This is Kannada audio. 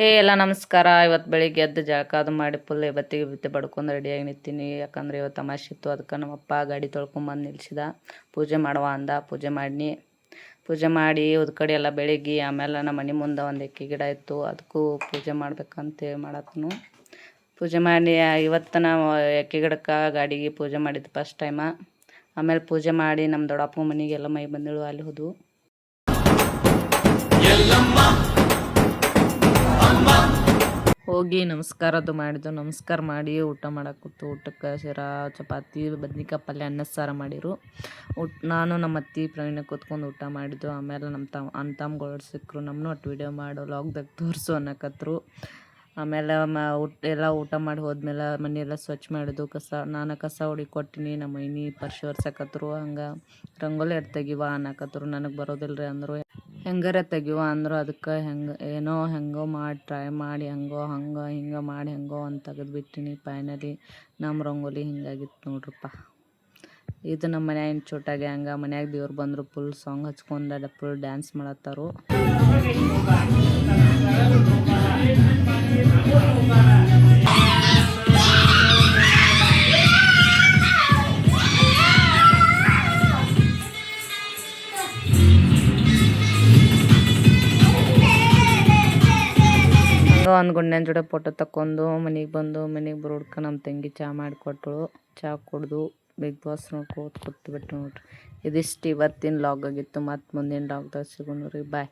ಎಲ್ಲ ನಮಸ್ಕಾರ. ಇವತ್ತು ಬೆಳಿಗ್ಗೆ ಎದ್ದು ಜಳಕ ಅದು ಮಾಡಿ ಫುಲ್ ಬತ್ತಿ ಬಡ್ಕೊಂಡು ರೆಡಿಯಾಗಿ ನಿಂತೀನಿ. ಯಾಕಂದ್ರೆ ಇವತ್ತು ಅಮಾವಾಸ್ಯೆ ಇತ್ತು. ಅದಕ್ಕೆ ನಮ್ಮಪ್ಪ ಗಾಡಿ ತೊಳ್ಕೊಂಬಂದು ನಿಲ್ಸಿದ. ಪೂಜೆ ಮಾಡುವ ಅಂದ. ಪೂಜೆ ಮಾಡಿ ಕಡೆ ಎಲ್ಲ ಬೆಳಿಗ್ಗೆ. ಆಮೇಲೆ ನಮ್ಮ ಮನೆ ಮುಂದೆ ಒಂದು ಎಕ್ಕೆ ಗಿಡ ಇತ್ತು, ಅದಕ್ಕೂ ಪೂಜೆ ಮಾಡ್ಬೇಕಂತ ಮಾಡತ್ತನು. ಪೂಜೆ ಮಾಡಿ ಇವತ್ತು ನಾವು ಎಕ್ಕೆ ಗಿಡಕ್ಕೆ ಗಾಡಿಗೆ ಪೂಜೆ ಮಾಡಿದ್ದು ಫಸ್ಟ್ ಟೈಮ. ಆಮೇಲೆ ಪೂಜೆ ಮಾಡಿ ನಮ್ಮ ದೊಡ್ಡಪ್ಪ ಮನೆಗೆಲ್ಲ ಮೈ ಬಂದಳು, ಅಲ್ಲಿ ಹೋದ್ವು. ಹೋಗಿ ನಮಸ್ಕಾರದ್ದು ಮಾಡಿದ್ದು. ನಮಸ್ಕಾರ ಮಾಡಿ ಊಟ ಮಾಡಾಕೂತು. ಊಟಕ್ಕೆ ಶಿರಾ, ಚಪಾತಿ, ಬದ್ನಿಕಾಯಿ ಪಲ್ಯ, ಅನ್ನ ಸಾರು ಮಾಡಿರು. ನಾನು ನಮ್ಮ ಅತ್ತಿ ಪ್ರವೀಣ ಕೂತ್ಕೊಂಡು ಊಟ ಮಾಡಿದ್ದು. ಆಮೇಲೆ ನಮ್ಮ ಅಣ್ಣ ಸಿಕ್ಕರು. ನಮ್ಮನ್ನು ಒಟ್ಟು ವೀಡಿಯೋ ಮಾಡೋ ಲಾಗ್ದಾಗ ತೋರಿಸು ಅನ್ನಕತ್ರು. ಆಮೇಲೆ ಎಲ್ಲ ಊಟ ಮಾಡಿ ಹೋದ್ಮೇಲೆ ಮನೆಯೆಲ್ಲ ಸ್ವಚ್ಛ ಮಾಡಿದ್ದು. ನಾನು ಕಸ ಹೊಡಿ ಕೊಟ್ಟಿನಿ. ನಮ್ಮ ಮೈನಿ ಪರ್ಶಿ ಒರ್ಸಕತ್ರು. ಹಂಗೆ ರಂಗೋಲಿ ಎಡ್ ತೆಗಿವ ಅನ್ನಕತ್ರು. ನನಗೆ ಬರೋದಿಲ್ಲ ರೀ ಅಂದರು. ಹೆಂಗಾರ ತೆಗಿವ ಅಂದರು. ಅದಕ್ಕೆ ಹೆಂಗೋ ಮಾಡಿ ಟ್ರೈ ಮಾಡಿ ಹಂಗೆ ಹಿಂಗೆ ಮಾಡಿ ಹೆಂಗೋ ಅಂತ ತೆಗೆದುಬಿಟ್ಟಿನಿ. ಫೈನಲಿ ನಮ್ಮ ರಂಗೋಲಿ ಹಿಂಗಾಗಿತ್ತು ನೋಡ್ರಪ್ಪ. ಇದು ನಮ್ಮ ಮನ್ಯಾಗಿನ ಚೋಟ ಗ್ಯಾಂಗ. ಮನ್ಯಾಗ ದೇವ್ರು ಬಂದರು. ಫುಲ್ ಸಾಂಗ್ ಹಚ್ಕೊಂಡು ಫುಲ್ ಡ್ಯಾನ್ಸ್ ಮಾಡತ್ತಾರು. ಒಂದು ಗುಂಡ್ಯಾನ ಜೋಡಿ ಫೋಟೋ ತಕ್ಕೊಂಡು ಮನೆಗೆ ಬರೋಡ್ಕ ನಮ್ಮ ತಂಗಿ ಚಹಾ ಮಾಡಿಕೊಟ್ಳು. ಚಹಾ ಕುಡ್ದು ಬಿಗ್ ಬಾಸ್ ನೋಡ್ಕೋತ ಕೂತ್ಬಿಟ್ಟು ನೋಡ್ರಿ. ಇದಿಷ್ಟು ಇವತ್ತಿನ ಲಾಗ್ ಆಗಿತ್ತು. ಮತ್ತು ಮುಂದಿನ ಲಾಗ್ದಾಗ ಸಿಗೋಣ ರೀ. ಬಾಯ್.